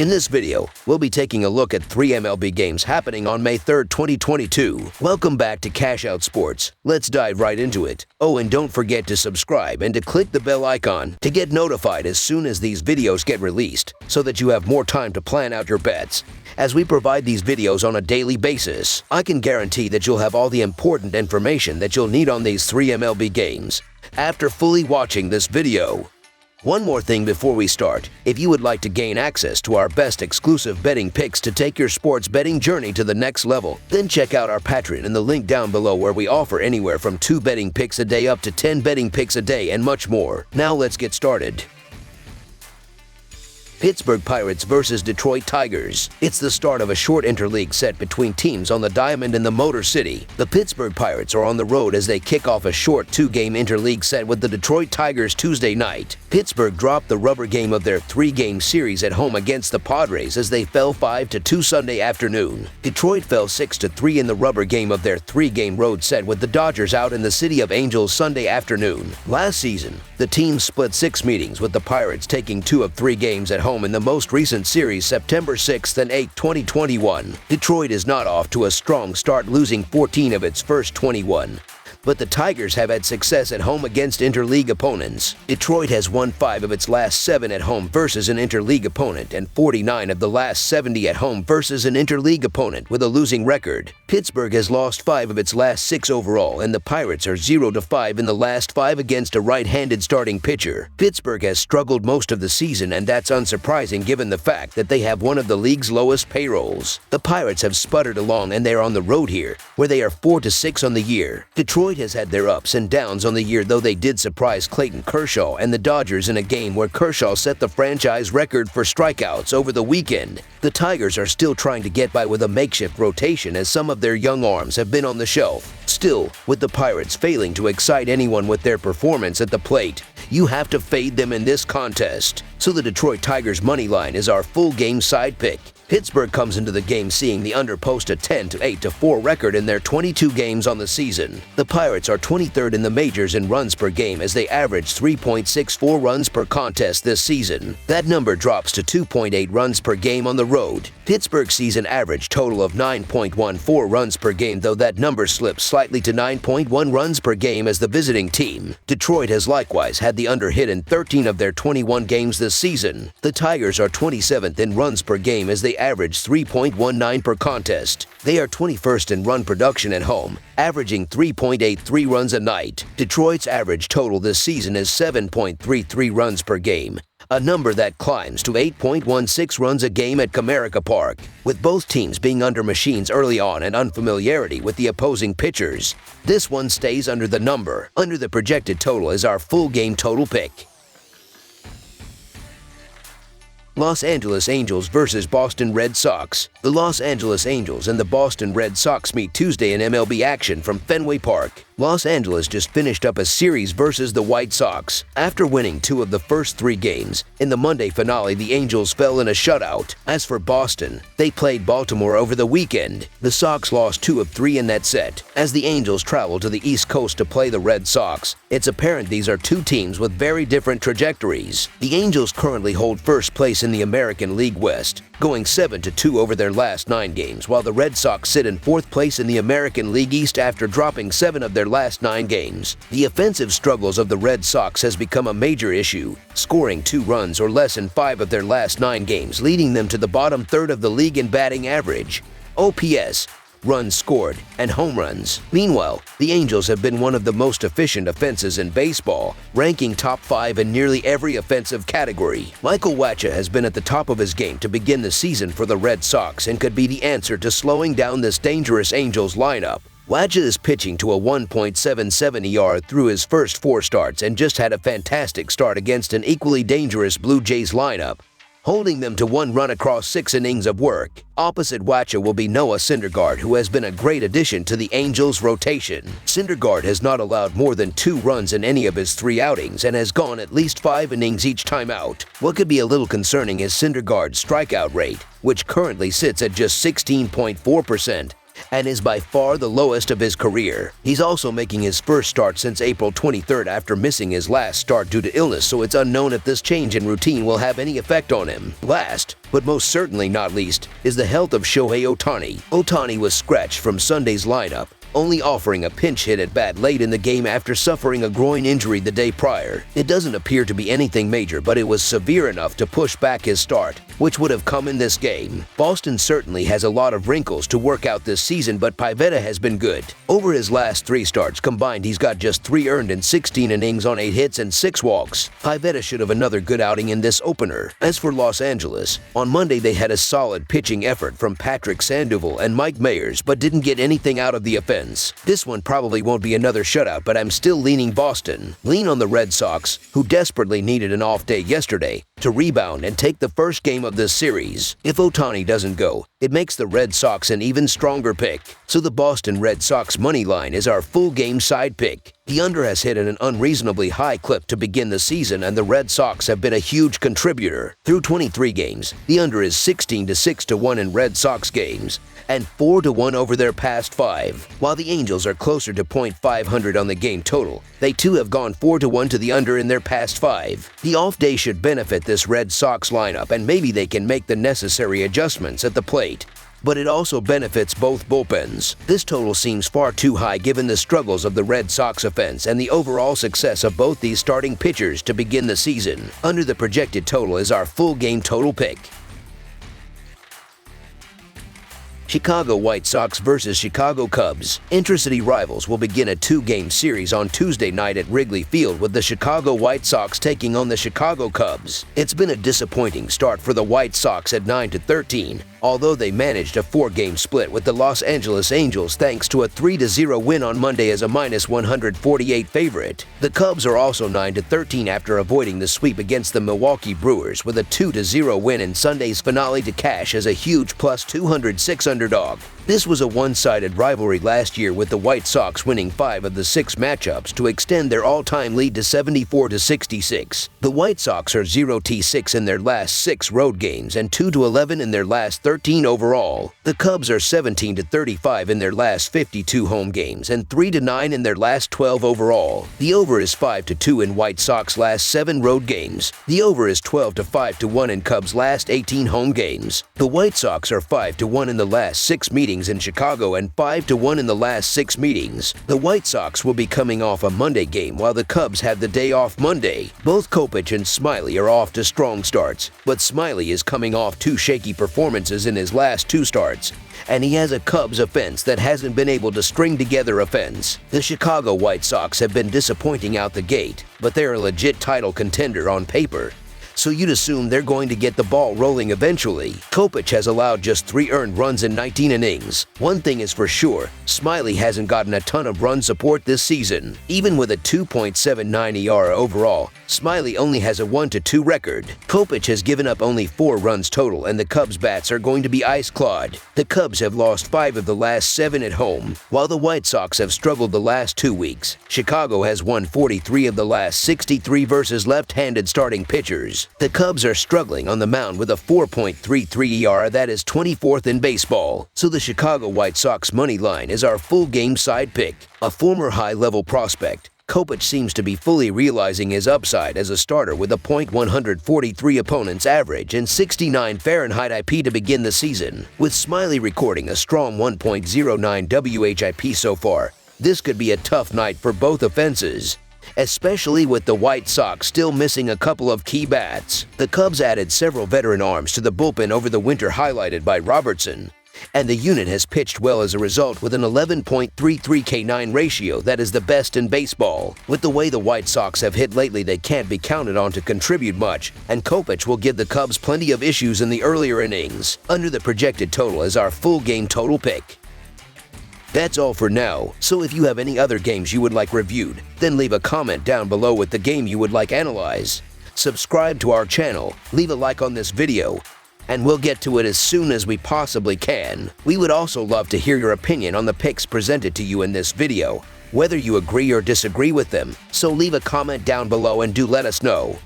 In this video, we'll be taking a look at 3 MLB games happening on May 3rd, 2022. Welcome back to Cash Out Sports. Let's dive right into it. Oh, and don't forget to subscribe and to click the bell icon to get notified as soon as these videos get released, so that you have more time to plan out your bets. As we provide these videos on a daily basis, I can guarantee that you'll have all the important information that you'll need on these 3 MLB games after fully watching this video. One more thing before we start. If you would like to gain access to our best exclusive betting picks to take your sports betting journey to the next level, then check out our Patreon in the link down below, where we offer anywhere from 2 betting picks a day up to 10 betting picks a day and much more. Now let's get started. Pittsburgh Pirates versus Detroit Tigers. It's the start of a short interleague set between teams on the diamond in the Motor City. The Pittsburgh Pirates are on the road as they kick off a short 2-game interleague set with the Detroit Tigers Tuesday night. Pittsburgh dropped the rubber game of their 3-game series at home against the Padres as they fell 5-2 Sunday afternoon. Detroit fell 6-3 in the rubber game of their 3-game road set with the Dodgers out in the City of Angels Sunday afternoon. Last season, the team split 6 meetings, with the Pirates taking 2 of 3 games at home in the most recent series, September 6th and 8th, 2021. Detroit is not off to a strong start, losing 14 of its first 21. But the Tigers have had success at home against interleague opponents. Detroit has won 5 of its last 7 at home versus an interleague opponent and 49 of the last 70 at home versus an interleague opponent with a losing record. Pittsburgh has lost 5 of its last 6 overall, and the Pirates are 0-5 in the last 5 against a right-handed starting pitcher. Pittsburgh has struggled most of the season, and that's unsurprising given the fact that they have one of the league's lowest payrolls. The Pirates have sputtered along, and they're on the road here, where they are 4-6 on the year. Detroit has had their ups and downs on the year, though they did surprise Clayton Kershaw and the Dodgers in a game where Kershaw set the franchise record for strikeouts over the weekend. The Tigers are still trying to get by with a makeshift rotation, as some of their young arms have been on the shelf. Still, with the Pirates failing to excite anyone with their performance at the plate, you have to fade them in this contest. So the Detroit Tigers money line is our full game side pick. Pittsburgh comes into the game seeing the under post a 10-8-4 record in their 22 games on the season. The Pirates are 23rd in the majors in runs per game, as they average 3.64 runs per contest this season. That number drops to 2.8 runs per game on the road. Pittsburgh's season average total of 9.14 runs per game, though that number slips slightly to 9.1 runs per game as the visiting team. Detroit has likewise had the under hit in 13 of their 21 games this season. The Tigers are 27th in runs per game, as they average 3.19 per contest. They are 21st in run production at home, averaging 3.83 runs a night. Detroit's average total this season is 7.33 runs per game, a number that climbs to 8.16 runs a game at Comerica Park. With both teams being under machines early on and unfamiliarity with the opposing pitchers, this one stays under the number. Under the projected total is our full game total pick. Los Angeles Angels versus Boston Red Sox. The Los Angeles Angels and the Boston Red Sox meet Tuesday in MLB action from Fenway Park. Los Angeles just finished up a series versus the White Sox. After winning 2 of the first 3 games, in the Monday finale the Angels fell in a shutout. As for Boston, they played Baltimore over the weekend. The Sox lost 2 of 3 in that set. As the Angels travel to the East Coast to play the Red Sox, it's apparent these are 2 teams with very different trajectories. The Angels currently hold first place in the American League West, going 7-2 over their last 9 games, while the Red Sox sit in 4th place in the American League East after dropping 7 of their last 9 games. The offensive struggles of the Red Sox has become a major issue, scoring 2 runs or less in 5 of their last 9 games, leading them to the bottom third of the league in batting average, OPS, runs scored, and home runs. Meanwhile, the Angels have been one of the most efficient offenses in baseball, ranking top 5 in nearly every offensive category. Michael Wacha has been at the top of his game to begin the season for the Red Sox and could be the answer to slowing down this dangerous Angels lineup. Wacha is pitching to a 1.77 ER through his first 4 starts and just had a fantastic start against an equally dangerous Blue Jays lineup, holding them to 1 run across 6 innings of work. Opposite Wacha will be Noah Syndergaard, who has been a great addition to the Angels' rotation. Syndergaard has not allowed more than 2 runs in any of his 3 outings and has gone at least 5 innings each time out. What could be a little concerning is Syndergaard's strikeout rate, which currently sits at just 16.4%. and is by far the lowest of his career. He's also making his first start since April 23rd after missing his last start due to illness, so it's unknown if this change in routine will have any effect on him. Last, but most certainly not least, is the health of Shohei Ohtani. Ohtani was scratched from Sunday's lineup, only offering a pinch hit at bat late in the game after suffering a groin injury the day prior. It doesn't appear to be anything major, but it was severe enough to push back his start, which would have come in this game. Boston certainly has a lot of wrinkles to work out this season, but Pivetta has been good. Over his last 3 starts combined, he's got just 3 earned in 16 innings on 8 hits and 6 walks. Pivetta should have another good outing in this opener. As for Los Angeles, on Monday they had a solid pitching effort from Patrick Sandoval and Mike Mayers, but didn't get anything out of the offense. This one probably won't be another shutout, but I'm still leaning Boston. Lean on the Red Sox, who desperately needed an off day yesterday, to rebound and take the first game of this series. If Ohtani doesn't go, it makes the Red Sox an even stronger pick. So the Boston Red Sox money line is our full game side pick. The under has hit at an unreasonably high clip to begin the season, and the Red Sox have been a huge contributor. Through 23 games, the under is 16 to 6 to 1 in Red Sox games, and 4 to 1 over their past 5. While the Angels are closer to .500 on the game total, they too have gone 4 to 1 to the under in their past 5. The off day should benefit this Red Sox lineup, and maybe they can make the necessary adjustments at the plate. But it also benefits both bullpens. This total seems far too high given the struggles of the Red Sox offense and the overall success of both these starting pitchers to begin the season. Under the projected total is our full game total pick. Chicago White Sox versus Chicago Cubs. Intercity rivals will begin a 2-game series on Tuesday night at Wrigley Field with the Chicago White Sox taking on the Chicago Cubs. It's been a disappointing start for the White Sox at 9-13, although they managed a 4-game split with the Los Angeles Angels thanks to a 3-0 win on Monday as a -148 favorite. The Cubs are also 9-13 after avoiding the sweep against the Milwaukee Brewers with a 2-0 win in Sunday's finale to cash as a huge +206 underdog. This was a one-sided rivalry last year with the White Sox winning 5 of the 6 matchups to extend their all-time lead to 74-66. The White Sox are 0-6 in their last 6 road games and 2-11 in their last 13 overall. The Cubs are 17-35 in their last 52 home games and 3-9 in their last 12 overall. The over is 5-2 in White Sox last 7 road games. The over is 12-5-1 in Cubs last 18 home games. The White Sox are 5-1 in the last 6 meetings in Chicago and 5-1 in the last 6 meetings. The White Sox will be coming off a Monday game while the Cubs have the day off Monday. Both Kopech and Smiley are off to strong starts, but Smiley is coming off 2 shaky performances in his last 2 starts, and he has a Cubs offense that hasn't been able to string together offense. The Chicago White Sox have been disappointing out the gate, but they're a legit title contender on paper, so you'd assume they're going to get the ball rolling eventually. Kopech has allowed just 3 earned runs in 19 innings. One thing is for sure, Smiley hasn't gotten a ton of run support this season. Even with a 2.79 ERA overall, Smiley only has a 1-2 record. Kopech has given up only 4 runs total, and the Cubs' bats are going to be ice-clawed. The Cubs have lost 5 of the last 7 at home, while the White Sox have struggled the last 2 weeks. Chicago has won 43 of the last 63 versus left-handed starting pitchers. The Cubs are struggling on the mound with a 4.33 ERA that is 24th in baseball, so the Chicago White Sox money line is our full game side pick. A former high-level prospect, Kopech seems to be fully realizing his upside as a starter with a .143 opponent's average and 69 Fahrenheit IP to begin the season. With Smiley recording a strong 1.09 WHIP so far, this could be a tough night for both offenses, especially with the White Sox still missing a couple of key bats. The Cubs added several veteran arms to the bullpen over the winter, highlighted by Robertson, and the unit has pitched well as a result with an 11.33 K9 ratio that is the best in baseball. With the way the White Sox have hit lately, they can't be counted on to contribute much, and Kopech will give the Cubs plenty of issues in the earlier innings. Under the projected total is our full game total pick. That's all for now, so if you have any other games you would like reviewed, then leave a comment down below with the game you would like analyzed. Subscribe to our channel, leave a like on this video, and we'll get to it as soon as we possibly can. We would also love to hear your opinion on the picks presented to you in this video, whether you agree or disagree with them, so leave a comment down below and do let us know.